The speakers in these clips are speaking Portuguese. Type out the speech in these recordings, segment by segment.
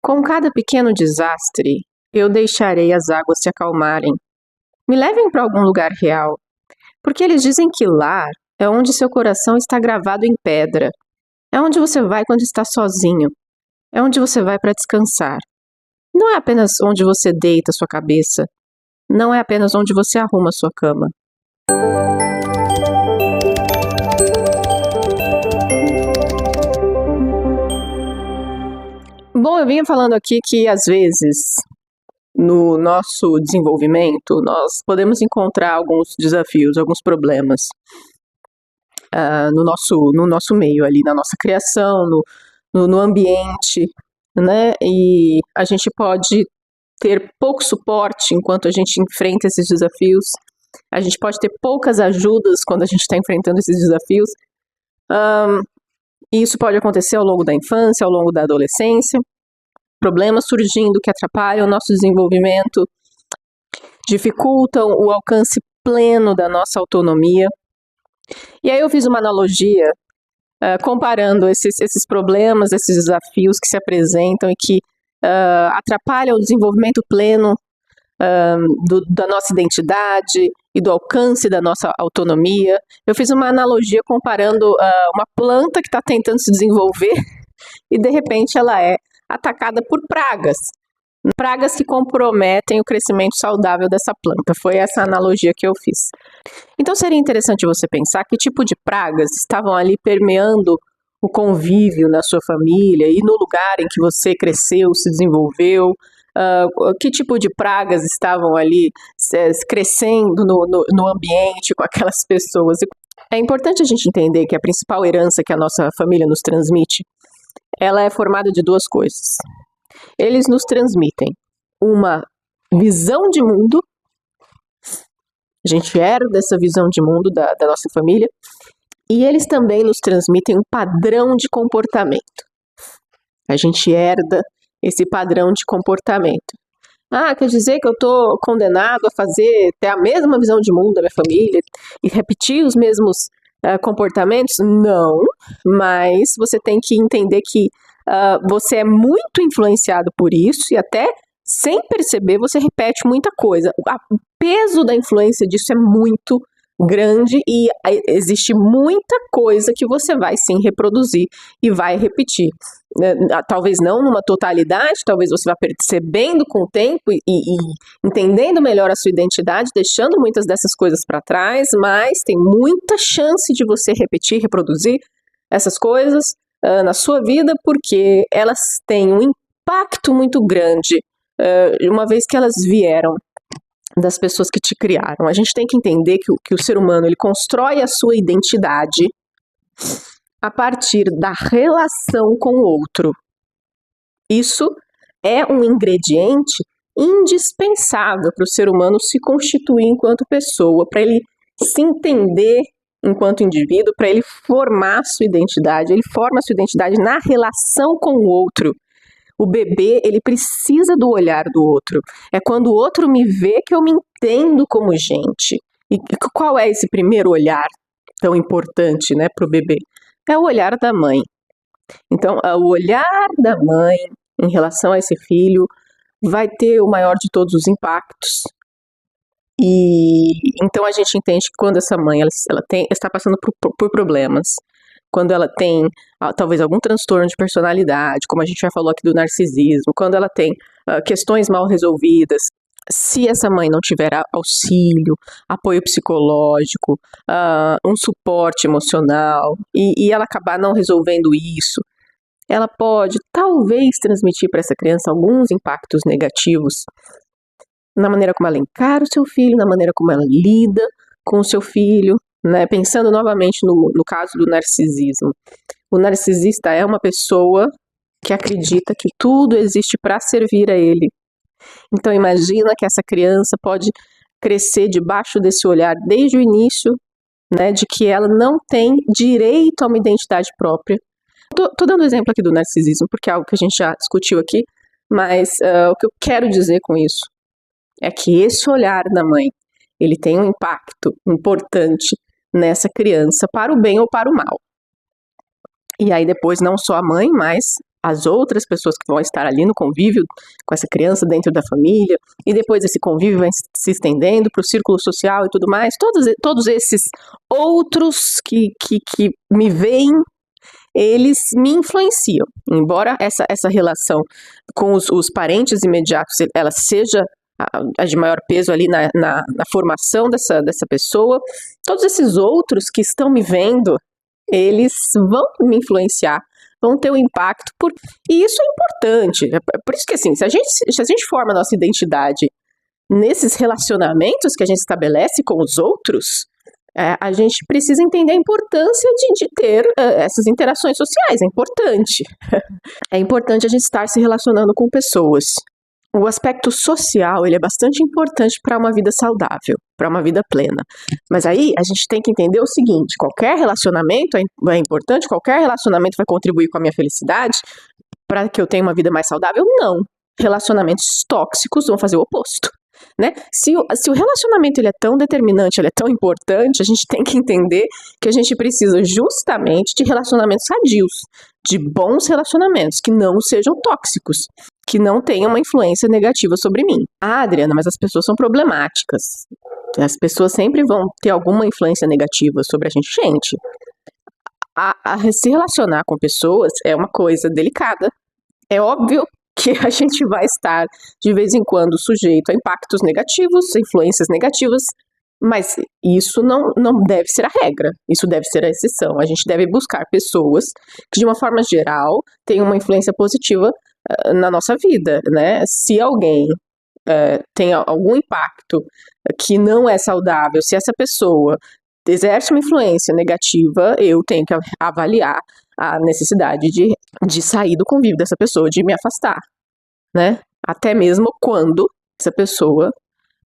Com cada pequeno desastre, eu deixarei as águas se acalmarem. Me levem para algum lugar real, porque eles dizem que lar é onde seu coração está gravado em pedra. É onde você vai quando está sozinho. É onde você vai para descansar. Não é apenas onde você deita sua cabeça. Não é apenas onde você arruma sua cama. Bom, eu vinha falando aqui que às vezes no nosso desenvolvimento nós podemos encontrar alguns desafios, alguns problemas no nosso meio ali, na nossa criação, no ambiente, né? E a gente pode ter pouco suporte enquanto a gente enfrenta esses desafios. A gente pode ter poucas ajudas quando a gente está enfrentando esses desafios. E isso pode acontecer ao longo da infância, ao longo da adolescência. Problemas surgindo que atrapalham o nosso desenvolvimento, dificultam o alcance pleno da nossa autonomia. E aí eu fiz uma analogia comparando esses problemas, esses desafios que se apresentam e que atrapalham o desenvolvimento pleno da nossa identidade e do alcance da nossa autonomia. Eu fiz uma analogia comparando uma planta que está tentando se desenvolver e de repente ela é atacada por pragas que comprometem o crescimento saudável dessa planta. Foi essa analogia que eu fiz. Então seria interessante você pensar que tipo de pragas estavam ali permeando o convívio na sua família e no lugar em que você cresceu, se desenvolveu. Que tipo de pragas estavam ali crescendo no ambiente com aquelas pessoas. É importante a gente entender que a principal herança que a nossa família nos transmite, ela é formada de duas coisas. Eles nos transmitem uma visão de mundo, a gente herda essa visão de mundo da nossa família, e eles também nos transmitem um padrão de comportamento. A gente herda esse padrão de comportamento. Quer dizer que eu estou condenado a ter a mesma visão de mundo da minha família e repetir os mesmos comportamentos? Não, mas você tem que entender que você é muito influenciado por isso e até sem perceber você repete muita coisa. O peso da influência disso é muito grande e existe muita coisa que você vai sim reproduzir e vai repetir. Talvez não numa totalidade, talvez você vá percebendo com o tempo e entendendo melhor a sua identidade, deixando muitas dessas coisas para trás, mas tem muita chance de você repetir, reproduzir essas coisas na sua vida, porque elas têm um impacto muito grande, uma vez que elas vieram das pessoas que te criaram. A gente tem que entender que o ser humano ele constrói a sua identidade a partir da relação com o outro. Isso é um ingrediente indispensável para o ser humano se constituir enquanto pessoa, para ele se entender enquanto indivíduo, para ele formar a sua identidade. Ele forma a sua identidade na relação com o outro. O bebê, ele precisa do olhar do outro. É quando o outro me vê que eu me entendo como gente. E qual é esse primeiro olhar tão importante, né, para o bebê? É o olhar da mãe. Então, o olhar da mãe em relação a esse filho vai ter o maior de todos os impactos. E então a gente entende que quando essa mãe ela está passando por problemas, quando ela tem talvez algum transtorno de personalidade, como a gente já falou aqui do narcisismo, quando ela tem questões mal resolvidas, se essa mãe não tiver auxílio, apoio psicológico, um suporte emocional, e ela acabar não resolvendo isso, ela pode talvez transmitir para essa criança alguns impactos negativos na maneira como ela encara o seu filho, na maneira como ela lida com o seu filho, né? Pensando novamente no caso do narcisismo. O narcisista é uma pessoa que acredita que tudo existe para servir a ele. Então imagina que essa criança pode crescer debaixo desse olhar desde o início, né, de que ela não tem direito a uma identidade própria. Tô dando exemplo aqui do narcisismo, porque é algo que a gente já discutiu aqui, mas o que eu quero dizer com isso é que esse olhar da mãe, ele tem um impacto importante nessa criança, para o bem ou para o mal. E aí depois não só a mãe, mas as outras pessoas que vão estar ali no convívio com essa criança dentro da família, e depois esse convívio vai se estendendo para o círculo social e tudo mais, todos esses outros que me veem, eles me influenciam. Embora essa relação com os parentes imediatos, ela seja a de maior peso ali na formação dessa pessoa, todos esses outros que estão me vendo, eles vão me influenciar, vão ter um impacto, e isso é importante. Por isso que, assim, se a gente forma a nossa identidade nesses relacionamentos que a gente estabelece com os outros, a gente precisa entender a importância de ter essas interações sociais. É importante. É importante a gente estar se relacionando com pessoas. O aspecto social, ele é bastante importante para uma vida saudável, para uma vida plena. Mas aí a gente tem que entender o seguinte: qualquer relacionamento é importante, qualquer relacionamento vai contribuir com a minha felicidade para que eu tenha uma vida mais saudável? Não. Relacionamentos tóxicos vão fazer o oposto. Né? Se o relacionamento ele é tão determinante, ele é tão importante, a gente tem que entender que a gente precisa justamente de relacionamentos sadios, de bons relacionamentos, que não sejam tóxicos, que não tenham uma influência negativa sobre mim. Ah, Adriana, mas as pessoas são problemáticas. As pessoas sempre vão ter alguma influência negativa sobre a gente. Gente, se relacionar com pessoas é uma coisa delicada. É óbvio que a gente vai estar, de vez em quando, sujeito a impactos negativos, influências negativas, mas isso não deve ser a regra, isso deve ser a exceção. A gente deve buscar pessoas que, de uma forma geral, tenham uma influência positiva na nossa vida, né? Se alguém tem algum impacto que não é saudável, se essa pessoa exerce uma influência negativa, eu tenho que avaliar a necessidade de sair do convívio dessa pessoa, de me afastar, né? Até mesmo quando essa pessoa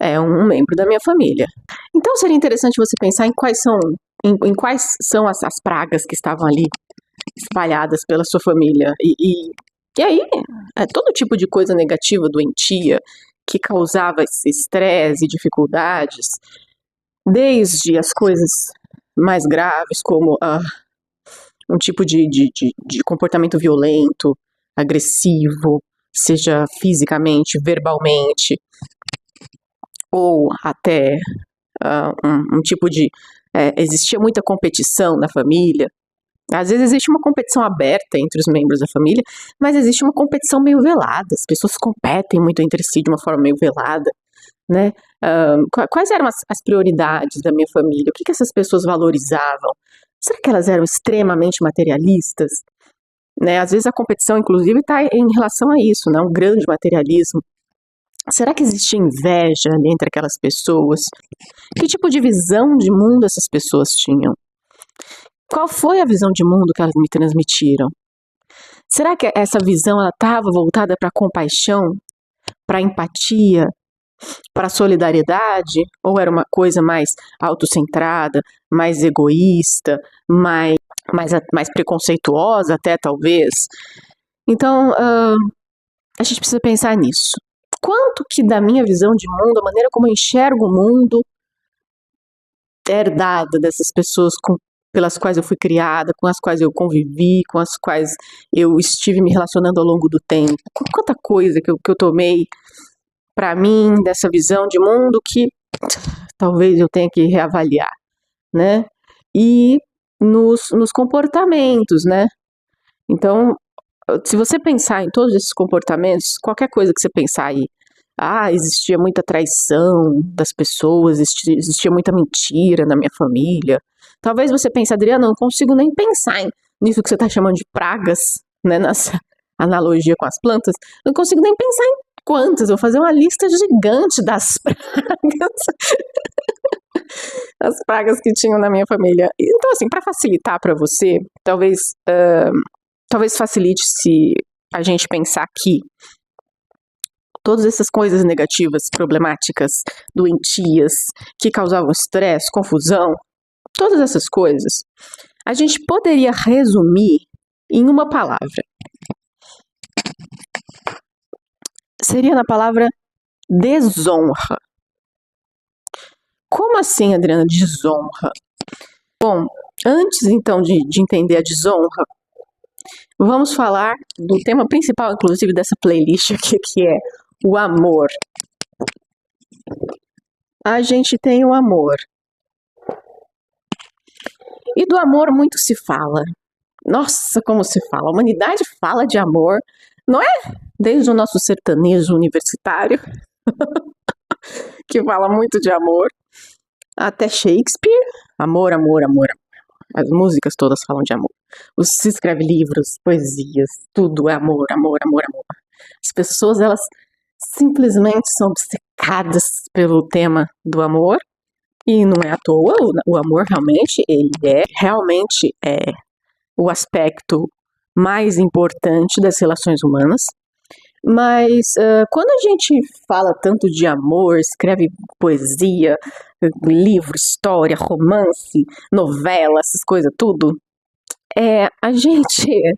é um membro da minha família. Então seria interessante você pensar em quais são as pragas que estavam ali espalhadas pela sua família. E aí, todo tipo de coisa negativa, doentia, que causava esse estresse e dificuldades, desde as coisas mais graves, como um tipo de comportamento violento, agressivo, seja fisicamente, verbalmente, ou até um tipo de... existia muita competição na família. Às vezes existe uma competição aberta entre os membros da família, mas existe uma competição meio velada. As pessoas competem muito entre si de uma forma meio velada, né? Quais eram as prioridades da minha família? O que essas pessoas valorizavam? Será que elas eram extremamente materialistas? Né? Às vezes a competição, inclusive, está em relação a isso, né? Um grande materialismo. Será que existia inveja ali entre aquelas pessoas? Que tipo de visão de mundo essas pessoas tinham? Qual foi a visão de mundo que elas me transmitiram? Será que essa visão estava voltada para a compaixão, para a empatia, para a solidariedade? Ou era uma coisa mais autocentrada, mais egoísta, mais preconceituosa até, talvez? Então, a gente precisa pensar nisso. Quanto que da minha visão de mundo, a maneira como eu enxergo o mundo, é herdada dessas pessoas pelas quais eu fui criada, com as quais eu convivi, com as quais eu estive me relacionando ao longo do tempo? Quanta coisa que eu tomei para mim dessa visão de mundo que talvez eu tenha que reavaliar, né? E nos comportamentos, né? Então, se você pensar em todos esses comportamentos, qualquer coisa que você pensar aí, existia muita traição das pessoas, existia muita mentira na minha família. Talvez você pense, Adriana, eu não consigo nem pensar nisso que você está chamando de pragas, né, nessa analogia com as plantas. Não consigo nem pensar em quantas, eu vou fazer uma lista gigante das pragas, as pragas que tinham na minha família. Então, assim, para facilitar para você, talvez facilite se a gente pensar que todas essas coisas negativas, problemáticas, doentias, que causavam estresse, confusão, todas essas coisas, a gente poderia resumir em uma palavra. Seria na palavra desonra. Como assim, Adriana, desonra? Bom, antes então de entender a desonra, Vamos falar do tema principal, inclusive, dessa playlist aqui, que é o amor. A gente tem o amor. E do amor muito se fala. Nossa, como se fala. A humanidade fala de amor, não é? Desde o nosso sertanejo universitário, que fala muito de amor, até Shakespeare. Amor, amor, amor. As músicas todas falam de amor. Se escreve livros, poesias, tudo é amor, amor, amor, amor. As pessoas, elas simplesmente são obcecadas pelo tema do amor. E não é à toa, o amor realmente é o aspecto mais importante das relações humanas. Mas quando a gente fala tanto de amor, escreve poesia, livro, história, romance, novela, essas coisas tudo, a gente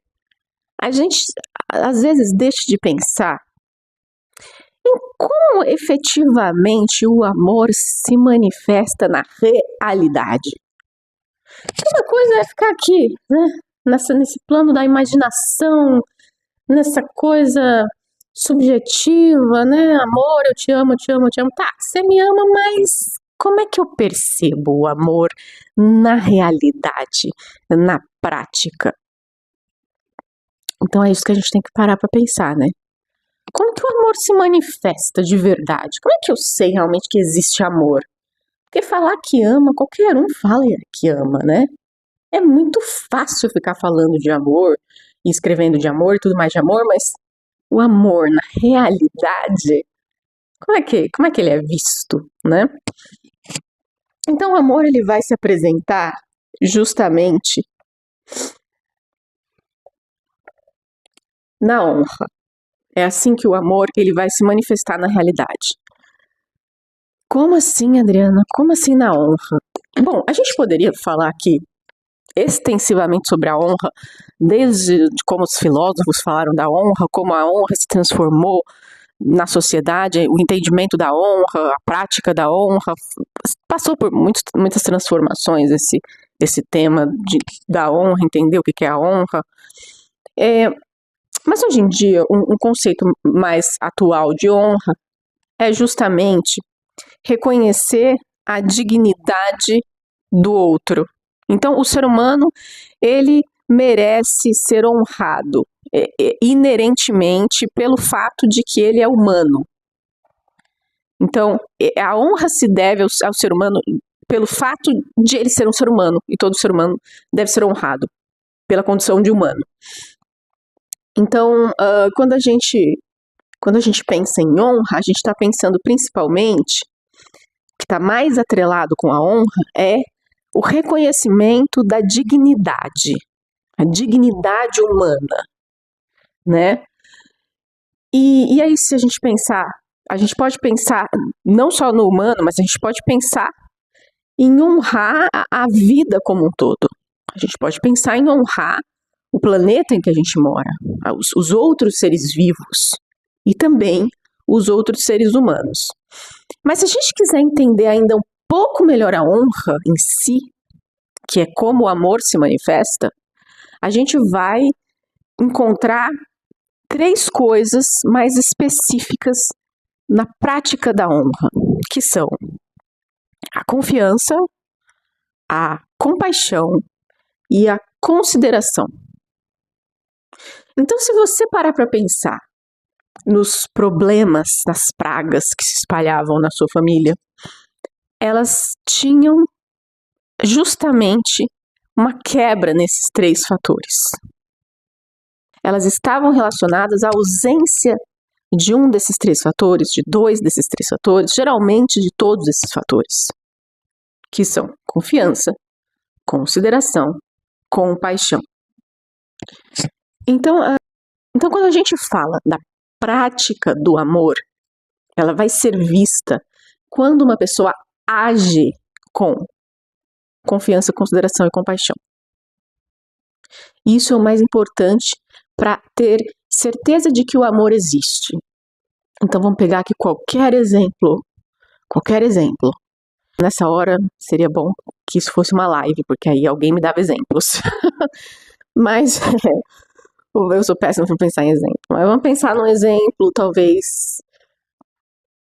às vezes deixa de pensar em como efetivamente o amor se manifesta na realidade. Uma coisa é ficar aqui, né, nesse plano da imaginação, nessa coisa subjetiva, né? Amor, eu te amo, eu te amo, eu te amo. Tá, você me ama, mas como é que eu percebo o amor na realidade, na prática? Então é isso que a gente tem que parar para pensar, né? Como que o amor se manifesta de verdade? Como é que eu sei realmente que existe amor? Porque falar que ama, qualquer um fala que ama, né? É muito fácil ficar falando de amor e escrevendo de amor e tudo mais de amor, mas o amor na realidade, como é que ele é visto, né? Então o amor ele vai se apresentar justamente na honra. É assim que o amor ele vai se manifestar na realidade. Como assim, Adriana? Como assim na honra? Bom, a gente poderia falar aqui extensivamente sobre a honra, desde como os filósofos falaram da honra, como a honra se transformou na sociedade, o entendimento da honra, a prática da honra, passou por muitas transformações esse tema da honra, entender o que é a honra. Mas hoje em dia, um conceito mais atual de honra é justamente reconhecer a dignidade do outro. Então, o ser humano, ele merece ser honrado inerentemente pelo fato de que ele é humano. Então, a honra se deve ao ser humano pelo fato de ele ser um ser humano, e todo ser humano deve ser honrado pela condição de humano. Então, quando a gente pensa em honra, a gente está pensando principalmente, que está mais atrelado com a honra, é o reconhecimento da dignidade, a dignidade humana, né? E aí, se a gente pensar, a gente pode pensar não só no humano, mas a gente pode pensar em honrar a vida como um todo. A gente pode pensar em honrar o planeta em que a gente mora, os outros seres vivos e também os outros seres humanos. Mas se a gente quiser entender ainda um pouco melhor a honra em si, que é como o amor se manifesta, a gente vai encontrar 3 coisas mais específicas na prática da honra, que são a confiança, a compaixão e a consideração. Então, se você parar para pensar nos problemas, nas pragas que se espalhavam na sua família, elas tinham justamente uma quebra nesses 3 fatores. Elas estavam relacionadas à ausência de um desses 3 fatores, de 2 desses 3 fatores, geralmente de todos esses fatores, que são confiança, consideração, compaixão. Então, quando a gente fala da prática do amor, ela vai ser vista quando uma pessoa age com confiança, consideração e compaixão. Isso é o mais importante para ter certeza de que o amor existe. Então vamos pegar aqui qualquer exemplo. Nessa hora seria bom que isso fosse uma live, porque aí alguém me dava exemplos. Mas Eu sou péssima para pensar em exemplo, mas vamos pensar num exemplo, talvez.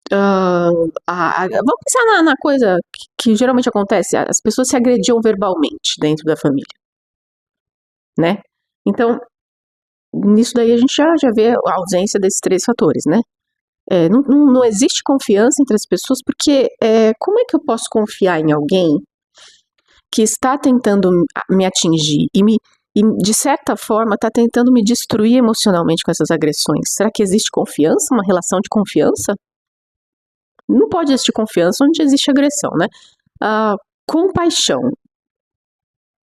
Vamos pensar na coisa que geralmente acontece: as pessoas se agrediam verbalmente dentro da família, né? Então, nisso daí a gente já vê a ausência desses 3 fatores, né? Não existe confiança entre as pessoas, porque como é que eu posso confiar em alguém que está tentando me atingir e de certa forma está tentando me destruir emocionalmente com essas agressões? Será que existe confiança, uma relação de confiança? Não pode existir confiança onde existe agressão, né? Compaixão.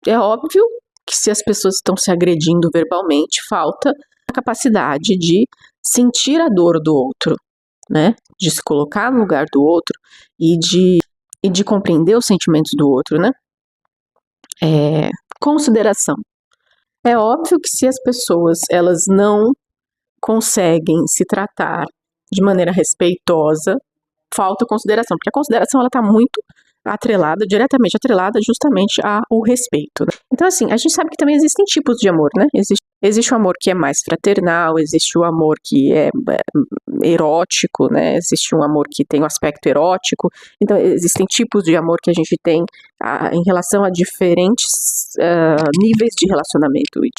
É óbvio que se as pessoas estão se agredindo verbalmente, falta a capacidade de sentir a dor do outro, né? De se colocar no lugar do outro e de compreender os sentimentos do outro, né? Consideração. É óbvio que se as pessoas elas não conseguem se tratar de maneira respeitosa, falta consideração, porque a consideração ela está muito atrelada, diretamente atrelada justamente ao respeito, né? Então, assim, a gente sabe que também existem tipos de amor, né? Existe o amor que é mais fraternal, existe o amor que é erótico, né? Existe um amor que tem um aspecto erótico. Então, existem tipos de amor que a gente tem em relação a diferentes níveis de relacionamento e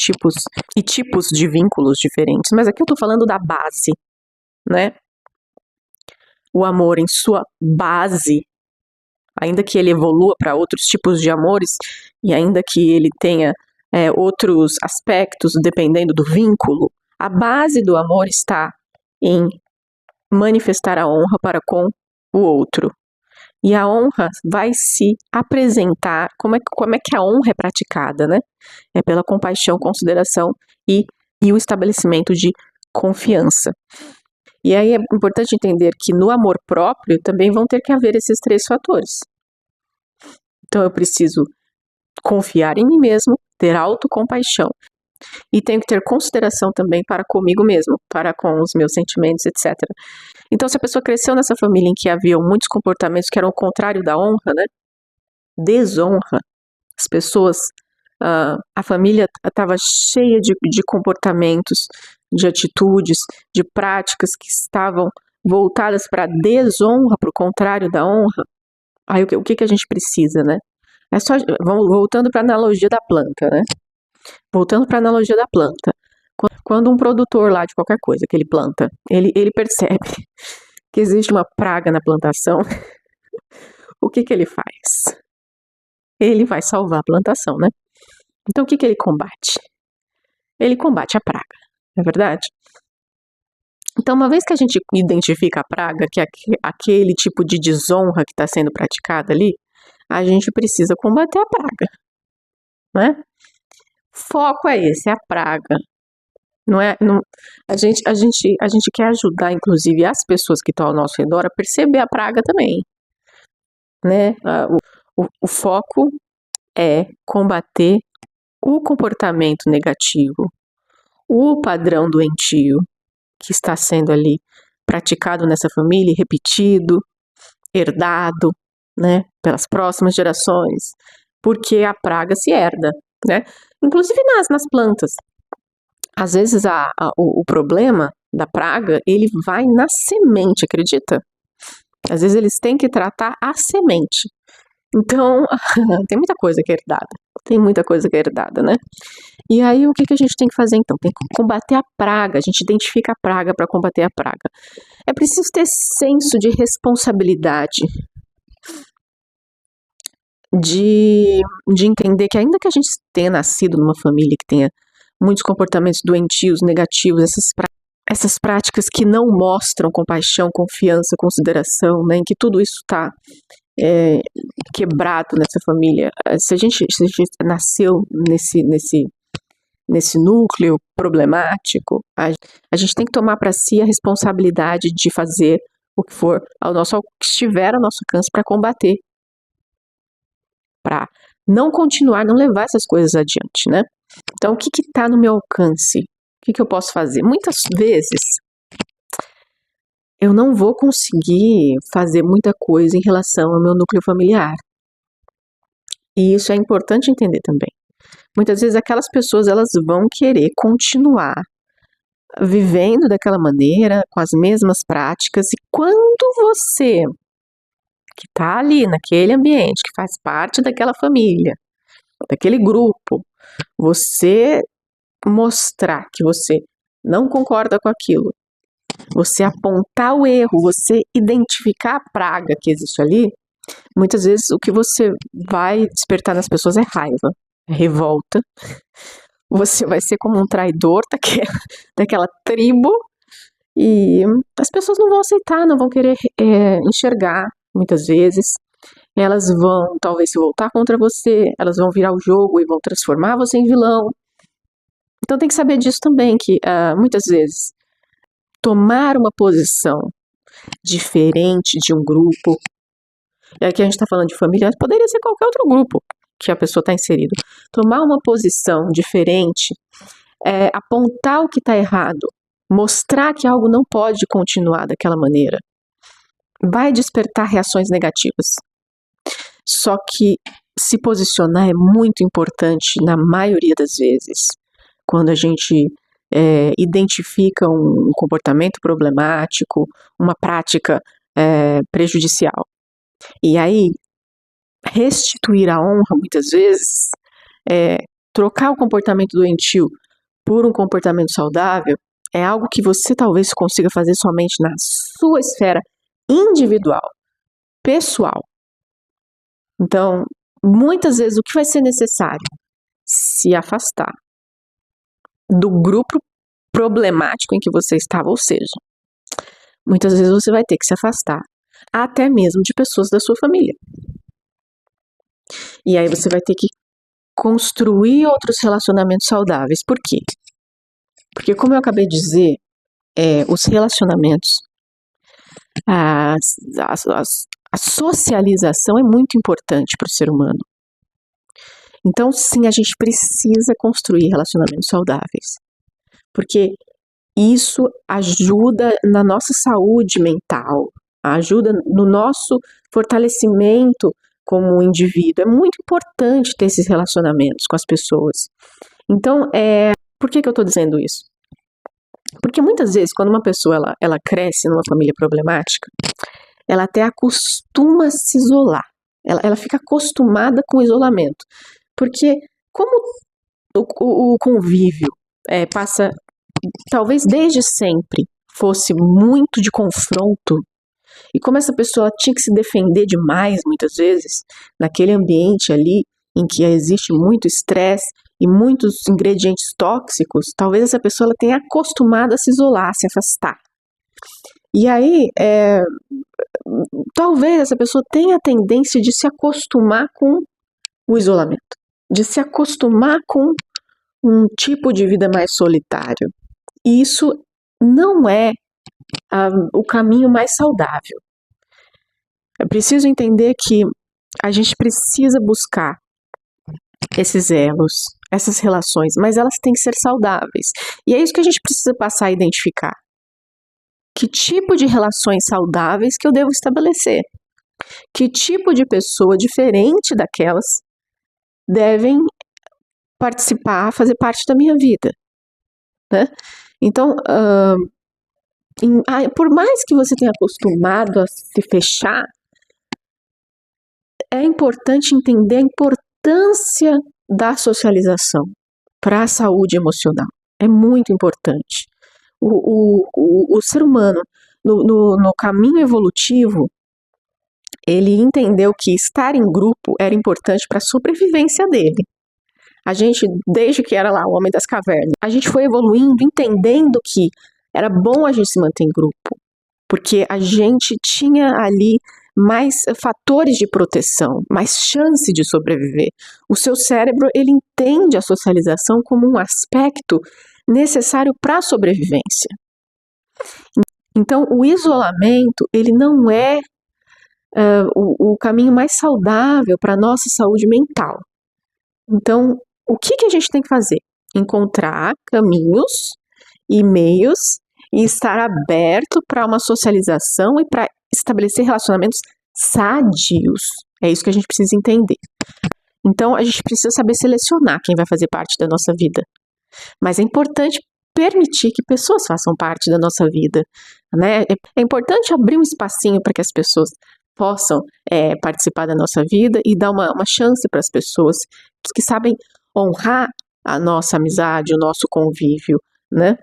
tipos de vínculos diferentes. Mas aqui eu tô falando da base, né? O amor em sua base, ainda que ele evolua para outros tipos de amores e ainda que ele tenha outros aspectos dependendo do vínculo, a base do amor está em manifestar a honra para com o outro. E a honra vai se apresentar, como é que a honra é praticada, né? É pela compaixão, consideração e o estabelecimento de confiança. E aí é importante entender que no amor próprio também vão ter que haver esses 3 fatores. Então eu preciso confiar em mim mesmo, ter autocompaixão e tenho que ter consideração também para comigo mesmo, para com os meus sentimentos, etc. Então se a pessoa cresceu nessa família em que haviam muitos comportamentos que eram o contrário da honra, né? Desonra, as pessoas, a família estava cheia de comportamentos, de atitudes, de práticas que estavam voltadas para a desonra, para o contrário da honra. Aí o que a gente precisa, né? É só, voltando para a analogia da planta, né? Voltando para a analogia da planta. Quando um produtor lá de qualquer coisa que ele planta, ele percebe que existe uma praga na plantação, o que ele faz? Ele vai salvar a plantação, né? Então o que ele combate? Ele combate a praga, não é verdade? Então, uma vez que a gente identifica a praga, que é aquele tipo de desonra que está sendo praticada ali, a gente precisa combater a praga, né? Foco é esse, é a praga. A gente quer ajudar, inclusive, as pessoas que estão ao nosso redor a perceber a praga também, né? O foco é combater o comportamento negativo, o padrão doentio que está sendo ali praticado nessa família, repetido, herdado, né, pelas próximas gerações, porque a praga se herda, né? Inclusive nas plantas. Às vezes o problema da praga, ele vai na semente, acredita? Às vezes eles têm que tratar a semente. Então, tem muita coisa que é herdada. Tem muita coisa que é herdada, né? E aí, o que a gente tem que fazer, então? Tem que combater a praga. A gente identifica a praga para combater a praga. É preciso ter senso de responsabilidade. De entender que ainda que a gente tenha nascido numa família que tenha muitos comportamentos doentios, negativos, essas práticas que não mostram compaixão, confiança, consideração, né? Em que tudo isso está quebrado nessa família. Se a gente nasceu nesse núcleo problemático, a gente tem que tomar para si a responsabilidade de fazer o que for que estiver ao nosso alcance para combater, para não continuar, não levar essas coisas adiante, né? Então, o que está no meu alcance? O que eu posso fazer? Muitas vezes eu não vou conseguir fazer muita coisa em relação ao meu núcleo familiar. E isso é importante entender também. muitas vezes aquelas pessoas elas vão querer continuar vivendo daquela maneira, com as mesmas práticas, e quando você, que está ali naquele ambiente, que faz parte daquela família, daquele grupo, você mostrar que você não concorda com aquilo, você apontar o erro, você identificar a praga que existe ali, muitas vezes o que você vai despertar nas pessoas é raiva, é revolta. Você vai ser como um traidor daquela tribo e as pessoas não vão aceitar, não vão querer enxergar, muitas vezes. Elas vão talvez se voltar contra você, elas vão virar o jogo e vão transformar você em vilão. Então tem que saber disso também, que muitas vezes tomar uma posição diferente de um grupo, e aqui a gente está falando de família, mas poderia ser qualquer outro grupo que a pessoa está inserida. Tomar uma posição diferente, apontar o que está errado, mostrar que algo não pode continuar daquela maneira, vai despertar reações negativas. Só que se posicionar é muito importante na maioria das vezes. Quando a gente identifica um comportamento problemático, uma prática prejudicial. E aí, restituir a honra, muitas vezes, trocar o comportamento doentio por um comportamento saudável, é algo que você talvez consiga fazer somente na sua esfera individual, pessoal. Então, muitas vezes, o que vai ser necessário? Se afastar do grupo problemático em que você estava, ou seja, muitas vezes você vai ter que se afastar até mesmo de pessoas da sua família. E aí você vai ter que construir outros relacionamentos saudáveis. Por quê? Porque, como eu acabei de dizer, os relacionamentos, a socialização é muito importante para o ser humano. Então, sim, a gente precisa construir relacionamentos saudáveis. Porque isso ajuda na nossa saúde mental, ajuda no nosso fortalecimento como indivíduo. É muito importante ter esses relacionamentos com as pessoas. Então, por que eu estou dizendo isso? Porque muitas vezes, quando uma pessoa ela cresce numa família problemática, ela até acostuma a se isolar. Ela fica acostumada com o isolamento. Porque como o convívio passa, talvez desde sempre, fosse muito de confronto, e como essa pessoa tinha que se defender demais, muitas vezes, naquele ambiente ali, em que existe muito estresse e muitos ingredientes tóxicos, talvez essa pessoa ela tenha acostumado a se isolar, a se afastar. E aí, talvez essa pessoa tenha a tendência de se acostumar com o isolamento, de se acostumar com um tipo de vida mais solitário. E isso não é o caminho mais saudável. É preciso entender que a gente precisa buscar esses elos, essas relações, mas elas têm que ser saudáveis. E é isso que a gente precisa passar a identificar. Que tipo de relações saudáveis que eu devo estabelecer? Que tipo de pessoa diferente daquelas devem participar, fazer parte da minha vida, né? Então, por mais que você tenha acostumado a se fechar, é importante entender a importância da socialização para a saúde emocional. É muito importante. O ser humano, no caminho evolutivo, ele entendeu que estar em grupo era importante para a sobrevivência dele. A gente, desde que era lá o Homem das Cavernas, a gente foi evoluindo, entendendo que era bom a gente se manter em grupo, porque a gente tinha ali mais fatores de proteção, mais chance de sobreviver. O seu cérebro, ele entende a socialização como um aspecto necessário para a sobrevivência. Então, o isolamento, ele não é o caminho mais saudável para a nossa saúde mental. Então, o que a gente tem que fazer? Encontrar caminhos e meios e estar aberto para uma socialização e para estabelecer relacionamentos sadios. É isso que a gente precisa entender. Então, a gente precisa saber selecionar quem vai fazer parte da nossa vida. Mas é importante permitir que pessoas façam parte da nossa vida, né? É importante abrir um espacinho para que as pessoas possam participar da nossa vida e dar uma chance para as pessoas que sabem honrar a nossa amizade, o nosso convívio, né?